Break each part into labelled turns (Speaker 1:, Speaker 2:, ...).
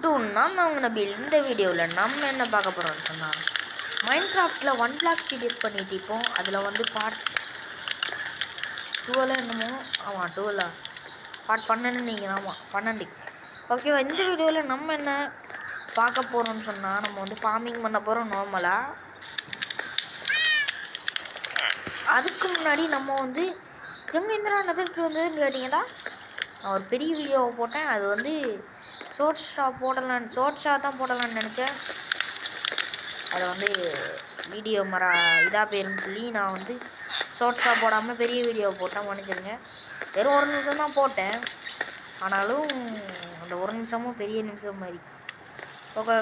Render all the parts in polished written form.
Speaker 1: To நான் அவங்க நபில். இந்த வீடியோவில் நம்ம என்ன பார்க்க போகிறோம்னு சொன்னால் மைன்கிராஃப்டில் 1 பிளாக் சீரியஸ் பண்ணிட்டு இருப்போம். அதில் வந்து பார்ட் 12 என்னமோ, ஆமாம் 12 பார்ட் 12 நீங்கள், ஆமாம் 12. ஓகேவா? இந்த வீடியோவில் நம்ம என்ன பார்க்க போகிறோம்னு சொன்னால் நம்ம வந்து ஃபார்மிங் பண்ண போகிறோம் நார்மலாக. அதுக்கு முன்னாடி நம்ம வந்து எங்கே இந்திரா நதிட்டு வந்ததுன்னு கேட்டிங்கன்னா, நான் ஒரு பெரிய வீடியோவை போட்டேன். அது வந்து ஷார்ட்ஸாக தான் போடலான்னு நினச்சேன். அதை வந்து வீடியோ இதாக போயிருன்னு சொல்லி நான் வந்து ஷார்ட்ஸாக போடாமல் பெரிய வீடியோவை போட்டேன். மன்னிச்சிருங்க. வெறும் 1 நிமிஷம் தான் போட்டேன். ஆனாலும் அந்த 1 நிமிஷமும் பெரிய நிமிஷம் மாதிரி. ஓகே,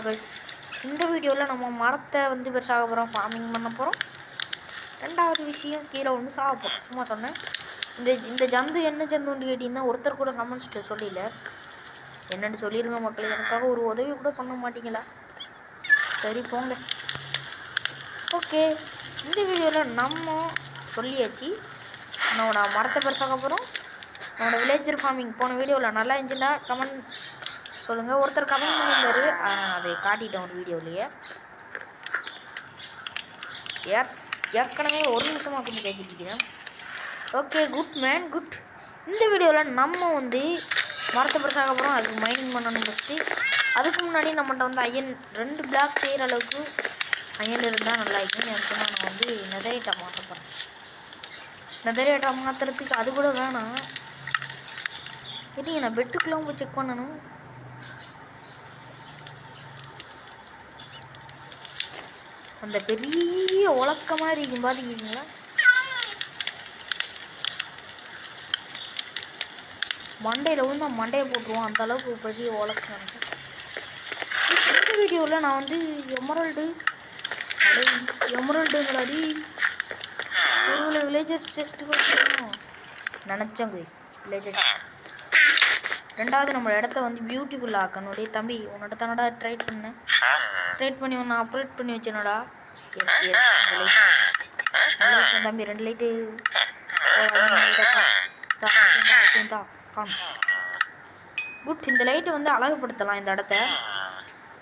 Speaker 1: இந்த வீடியோவில் நம்ம மரத்தை வந்து பெருசாக போகிறோம், ஃபார்மிங் பண்ண போகிறோம். 2வது விஷயம், கீழே வந்து சாக போகிறோம். சும்மா சொன்னேன். இந்த ஜந்து என்ன ஜந்துன்னு கேட்டிங்கன்னா ஒருத்தர் கூட கமெண்ட்ஸில் சொல்லல. என்னென்னு சொல்லிடுங்க மக்கள். எனக்காக ஒரு உதவி கூட பண்ண மாட்டீங்களா? சரி போங்க. ஓகே, இந்த வீடியோவில் நம்ம சொல்லியாச்சு. நான் மரத்தை பெருசாக போகிறோம். என்னோடய வில்லேஜர் ஃபார்மிங் போன வீடியோவில் நல்லா இருந்துச்சுன்னா கமெண்ட் சொல்லுங்கள். ஒருத்தர் கமெண்ட் பண்ணியிருந்தாரு, அதை காட்டிட்டேன் ஒரு வீடியோவிலேயே. ஏற்கனவே 1 நிமிஷமாக கொஞ்சம் பேசிட்டு இருக்கிறேன். Okay, good man good. இந்த வீடியோவில் நம்ம வந்து மரத்தை பெருசாக போகிறோம். அதுக்கு மைனிங் பண்ணணும் ஃபஸ்ட்டு. அதுக்கு முன்னாடி நம்மகிட்ட வந்து அயன் 2 பிளாக் செய்கிற அளவுக்கு அயன் இருந்தால் நல்லா இருக்குன்னு எனக்கு நான் வந்து நெதரேட்டா மாற்ற போகிறேன். நெதரேட்டா மாற்றுறதுக்கு அது கூட வேணாம். இல்லைங்க, நான் பெட்டுக்குலாம் போய் செக் பண்ணணும். அந்த பெரிய உலக்க மாதிரி இருக்கும் பார்த்துக்கிட்டீங்களா? மண்டையில் விழுந்தா மண்டையை போட்டுருவோம். அந்த அளவுக்கு பெரிய உலக்க எனக்கு. இந்த வீடியோவில் நான் வந்து எமரல்டுங்களாடி ஒரு வில்லேஜர் செஸ்ட்டு வச்சுக்கணும் நினச்சேன். வில்லேஜர் 2வது நம்ம இடத்த வந்து பியூட்டிஃபுல் ஆக்கணும். தம்பி, உன்னோட தானடா ட்ரைட் பண்ணி ஒன்று அப்டேட் பண்ணி வச்சேனடா. தம்பி 2 லைட்டு குட். இந்த லைட்டை வந்து அழகுபடுத்தலாம் இந்த இடத்த.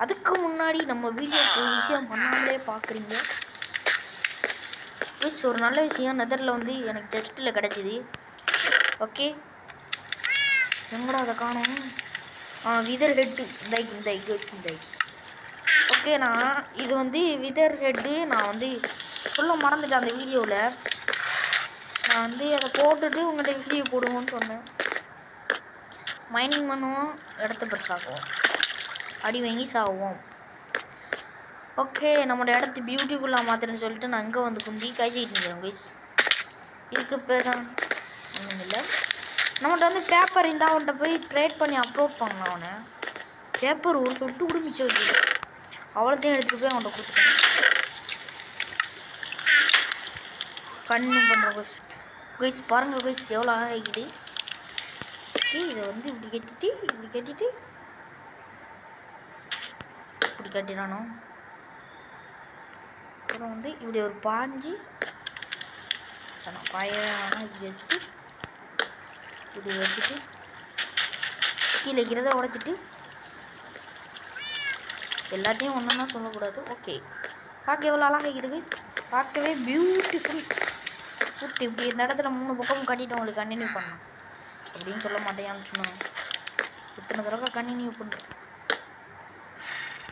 Speaker 1: அதுக்கு முன்னாடி நம்ம வீடியோ ஒரு விஷயம் பண்ணாமலே பார்க்குறீங்க. ஒரு நல்ல விஷயம் நெதரில் வந்து எனக்கு ஜஸ்ட்டில் கிடச்சிது. ஓகே, எங்கடா அதை காணும்? விதர் ஹெட்டு இந்த ஓகே, நான் இது வந்து விதர் ஹெட்டு நான் வந்து சொல்ல மறந்துட்டேன். அந்த வீடியோவில் நான் வந்து அதை போட்டுட்டு உங்கள்கிட்ட வீடியோ போடுவோன்னு சொன்னேன். மைனிங் பண்ணுவோம், இடத்த பெருசாக்குவோம், அடி வாங்கி சாகுவோம். ஓகே, நம்மளோட இடத்த பியூட்டிஃபுல்லாக மாற்றுறேன்னு சொல்லிட்டு நான் அங்கே வந்து குந்தி கழிச்சிக்கிட்டு இருக்கிறேன் கைஸ். இதுக்கு பேர் தான் ஒன்றும் இல்லை. நம்மகிட்ட வந்து பேப்பர் இருந்தால் அவன்கிட்ட போய் ட்ரேட் பண்ணி அப்லோட் பண்ணலாம். அவனை பேப்பர் ஒரு சொட்டு கூட மிச்சம் வச்சு அவ்வளோத்தையும் எடுத்துகிட்டு போய் அவன்கிட்ட கொடுத்துட்டேன். கன்னியூ பண்ணுறோம் கைஸ். கைஸ் பாருங்கள் கைஸ், எவ்வளோ ஆகிக்குது. ஓகே, இதை வந்து இப்படி கட்டிட்டு இப்படி கட்டிடானோ. அப்புறம் வந்து இப்படி ஒரு பாஞ்சு இப்படி வச்சுட்டு கீழே வைக்கிறத உடைச்சிட்டு எல்லாத்தையும் ஒன்றா சொல்லக்கூடாது. ஓகே, பார்க்க எவ்வளோ அழகாக இருக்குது. பார்க்கவே பியூட்டிஃபுல். இப்படி இந்த இடத்துல 3 பக்கமும் கட்டிட்டு உங்களுக்கு கண்டினியூ பண்ணணும் அப்படின்னு சொல்ல மாட்டேன்னு சொன்னாங்க. இத்தனை தடவை கண்டினியூ பண்ணுறது.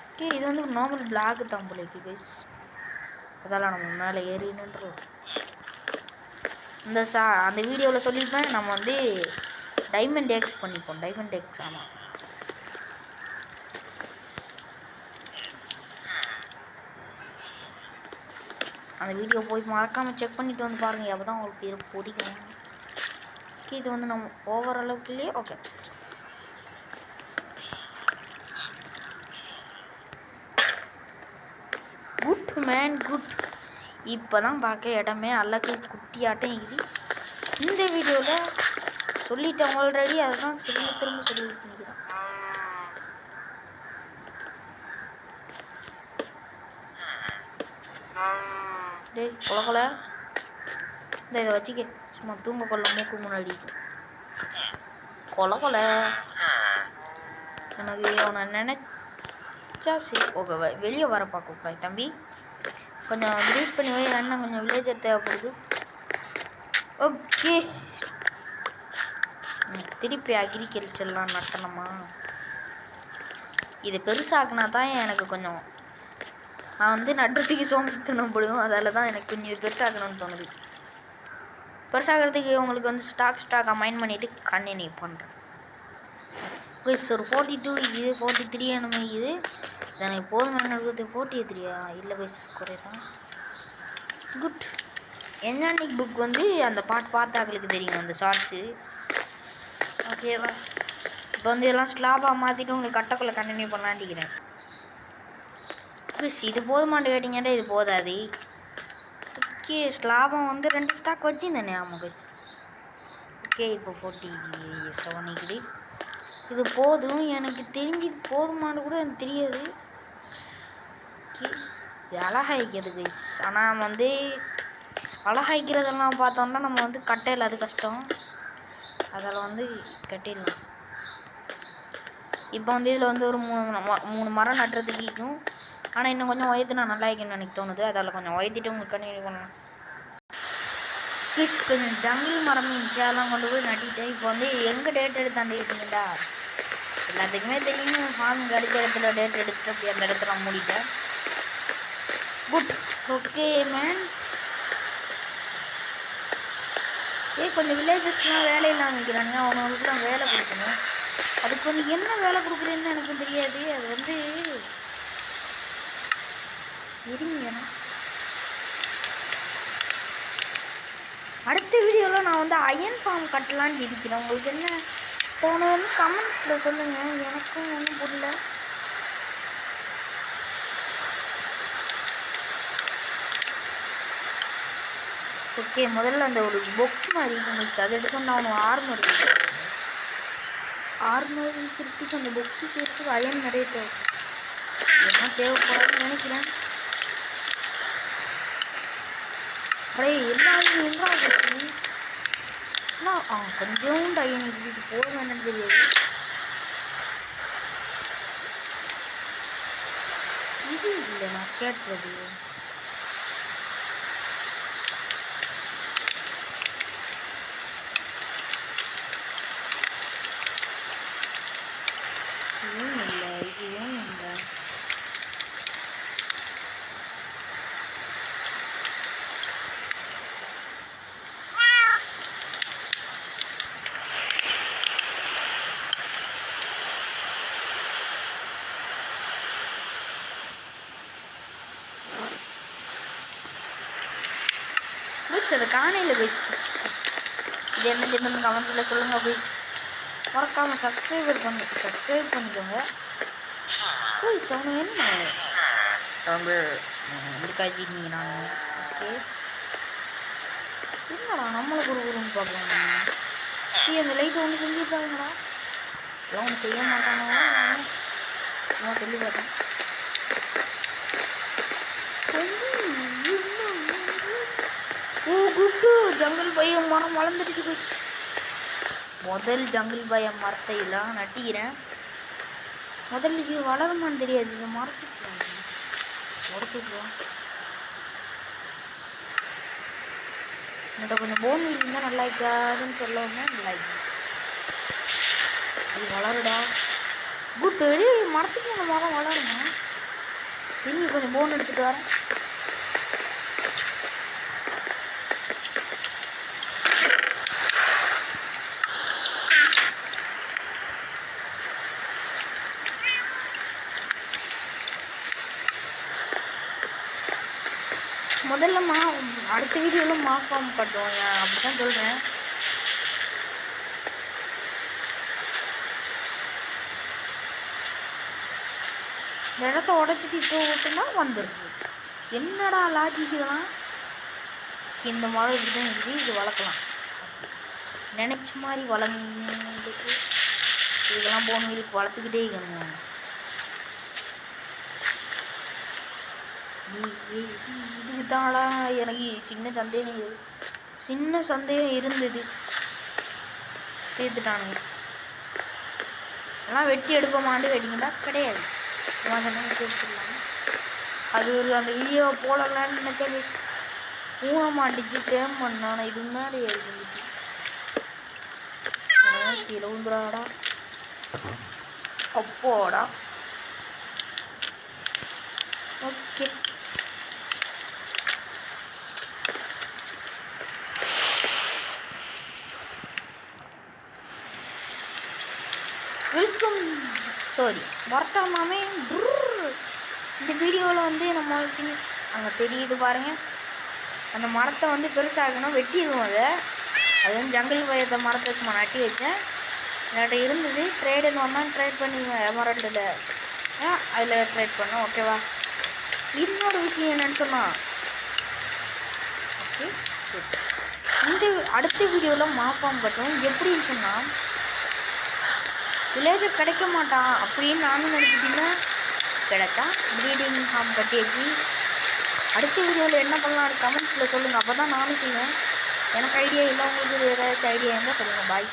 Speaker 1: ஓகே, இது வந்து ஒரு நார்மல் பிளாக் தான் போல இருக்கு கைஸ். அதெல்லாம் நம்ம மேலே ஏறினுன்றோம். அந்த வீடியோவில் சொல்லியிருப்பேன், நம்ம வந்து டைமண்ட் எக்ஸ் பண்ணிப்போம். டைமண்ட் எக்ஸ், ஆமாம். அந்த வீடியோ போய் மறக்காமல் செக் பண்ணிவிட்டு வந்து பாருங்கள். அப்போ தான் உங்களுக்கு இது பிடிக்கும். ஓகே, இது வந்து நம்ம ஓவர் அளவுக்கு இல்லையே. Okay, good man good. இப்போ தான் பார்க்க இடமே அழகு குட்டியாட்டம் இது. இந்த வீடியோவில் சொல்லிட்டேன் ஆல்ரெடி, அதுதான் திரும்ப சொல்லிட்டு இருக்கிறேன். டேய் கொலை இதை வச்சுக்க, சும்மா தூங்க கொள்ள மூக்கு முன்னாடி கொலை. எனக்கு அவனை நினச்சா சரி ஓகே வெளியே வர பார்க்கக்கூடாது தம்பி. கொஞ்சம் க்ரீட் பண்ணி வை அண்ணன், கொஞ்சம் வில்லேஜர் தேவைப்படுது. ஓகே திருப்பி அக்ரிகல்ச்சர்லாம் நட்டணுமா? இது பெருசாக்குனா தான் எனக்கு கொஞ்சம் நான் வந்து நடுறதுக்கு சோம்பேறித்தனம் போடுவோம். அதால் தான் எனக்கு கொஞ்சம் பெருசாக்கணும்னு தோணுது. பெருசாகிறதுக்கு உங்களுக்கு வந்து ஸ்டாக்காக மைண்ட் பண்ணிவிட்டு கண்டினியூ பண்ணுறேன். ஒரு 42 இது 43 என்னமே இது எனக்கு போதும். என்ன 43 இல்லை குறைதான். குட். என்ஜானிக் புக் வந்து அந்த பார்த்தாக்களுக்கு தெரியும் அந்த ஷார்ட்ஸு. ஓகேவா? இப்போ வந்து இதெல்லாம் ஸ்லாபாக மாற்றிட்டு உங்களுக்கு கட்டக்குள்ளே கண்டினியூ பண்ணலான்டிக்கிறேன். இது போதுமான்னு கேட்டிங்கன்னா இது போதாது. ஓகே ஸ்லாபம் வந்து 2 ஸ்டாக் வச்சுருந்தேனே. ஆமாம் குஸ். ஓகே இப்போ 47 இது போதும். எனக்கு தெரிஞ்சு போதுமானு கூட எனக்கு தெரியாது. இது அழகாய்க்கிறது கைஸ். ஆனால் நம்ம வந்து அழகாய்க்கிறதெல்லாம் பார்த்தோம்னா நம்ம வந்து கட்டையில் அது கஷ்டம். அதில் வந்து கட்டிடலாம். இப்போ வந்து இதில் வந்து ஒரு 3 மரம் நட்டுறதுக்கு இருக்கும். ஆனால் இன்னும் கொஞ்சம் உயர்த்தினா நல்லா இருக்குன்னு எனக்கு தோணுது. அதில் கொஞ்சம் உயர்த்திட்டு உங்களுக்கு கண்டினியூ பண்ணலாம். ப்ளீஸ் கொஞ்சம் ஜங்கிள் மரம் சேலாம் கொண்டு போய் நட்டிட்டு இப்போ வந்து எங்கே டேட் எடுத்தாந்து கேட்டிங்கடா எல்லாத்துக்குமே தெரியும். ஃபார்ம் கிடைச்ச இடத்துல டேட் எடுத்துட்டு அப்படி அந்த இடத்துல மூடிட்டேன். குட். Okay man. கொஞ்சம் வில்லேஜஸ்லாம் வேலையெல்லாம் நிற்கிறானுங்க. அவனுக்குலாம் வேலை கொடுக்கணும். அதுக்கு வந்து என்ன வேலை கொடுக்குறேன்னு எனக்கும் தெரியாது. அது வந்து இருங்கண்ணா. அடுத்த வீடியோவில் நான் வந்து அயன் ஃபார்ம் கட்டலான்னு இருக்கிறேன். உங்களுக்கு என்ன தோணுன்னு கமெண்ட்ஸில் சொல்லுங்கள். எனக்கும் ஒன்றும் புரியல. ஓகே முதல்ல அந்த ஒரு பாக்ஸ் மாதிரி இருந்துச்சு அதை எடுத்து நான் ஆர்மர் இருக்கிறதுக்கு அந்த பாக்ஸு சேர்த்து அயன் நிறைய தேவை. என்ன தேவைப்படாதுன்னு நினைக்கிறேன். அப்படியே எல்லாரும் என்ன கொஞ்சம் அயன் இருந்துட்டு போதும் என்னன்னு தெரியாது. இது இல்லை நான் கேட்பது. அது காணையில் போய் இது என்ன கமெண்ட்ஸில் சொல்லுங்கள் போய். மறக்காமல் சப்ஸ்கிரைப் பண்ணிக்கோங்க. போய் சொன்ன என்ன ரொம்ப இருக்காச்சிங்க நான். ஓகே என்னடா நம்மளை குறுன்னு பார்க்கலாம். அந்த லைட்டை ஒன்று செஞ்சுருப்பாங்களா? எல்லாம் ஒன்று செய்ய மாட்டாங்க. சும்மா சொல்லி பார்த்தேன். ஜங்கிள் பயம் மரம் வளர்ந்துடுச்சு. முதல் ஜங்கிள் பயம் மரத்தை எல்லாம் நட்டிக்கிறேன். முதல்ல இது வளருமான்னு தெரியாது. இதை மறைச்சிக்கலாம் உடச்சுக்கலாம். இந்த கொஞ்சம் போன் இருந்தால் நல்லா இருக்காதுன்னு சொல்லுவாங்க. நல்லா இருக்கு. இது வளருடா. குட். மரத்துக்கு அந்த மரம் வளருமா? திரும்பி கொஞ்சம் போன் எடுத்துகிட்டு வரேன். முதல்ல அடுத்த வீடியோவில் ஃபார்ம் கட்டுவோம். அப்படி தான் சொல்கிறேன். இந்த இடத்த உடச்சிட்டு இப்போ ஓட்டுனா வந்துடுது. என்னடா லாஜிக் இதெல்லாம்? இந்த மரம் இப்படி தான் இருக்குது. இது வளர்க்கலாம். நினச்ச மாதிரி வளர்ந்துட்டு இதெல்லாம் போனவங்களுக்கு வளர்த்துக்கிட்டே இருக்கணும். இதுக்கு தானடா எனக்கு சின்ன சந்தேகம் இருந்தது. தீர்த்துட்டானுங்க. எல்லாம் வெட்டி எடுப்போமான்னு கேட்டிங்கன்னா கிடையாது. சும்மா சொன்னால் வெட்டி எடுத்துடலாம். அது ஒரு அந்த வீடியோவை போடலான்னு நினச்சா மிஸ் ஊன மாட்டிச்சு டேம் பண்ணான். இது முன்னாடி கீழே விழுந்துடாடா. அப்போடா. Okay welcome. சாரி மறக்காமே இந்த வீடியோவில் வந்து நம்ம அங்கே தெரியுது பாருங்கள். அந்த மரத்தை வந்து பெருசாகணும் வெட்டிடுவோம். அது வந்து ஜங்கிள் வயத மரத்தை சும்மா நட்டி வச்சேன். என்கிட்ட இருந்தது ட்ரேடுன்னு வந்தால் ட்ரேட் பண்ணிடுவேன். எமரல்டில் அதில் ட்ரேட் பண்ணோம். ஓகேவா? இன்னொரு விஷயம் என்னன்னு சொன்னால் ஓகே இந்த அடுத்த வீடியோவில் மாஃபார்ம் கட்டும் எப்படின்னு சொன்னால் வில்லேஜர் கிடைக்க மாட்டான் அப்படின்னு நானும் நினைக்கிட்டீங்கன்னா கிடைச்சா ப்ரீடிங் ஃபார்ம் கட்டியாச்சு. அடுத்த வீடியோவில் என்ன பண்ணலான்னு கமெண்ட்ஸில் சொல்லுங்கள். அப்போ தான் நானும் செய்வேன். எனக்கு ஐடியா இல்லை, உங்களுக்கு ஏதாச்சும் ஐடியா இருந்தால் சொல்லுங்கள். பாய்.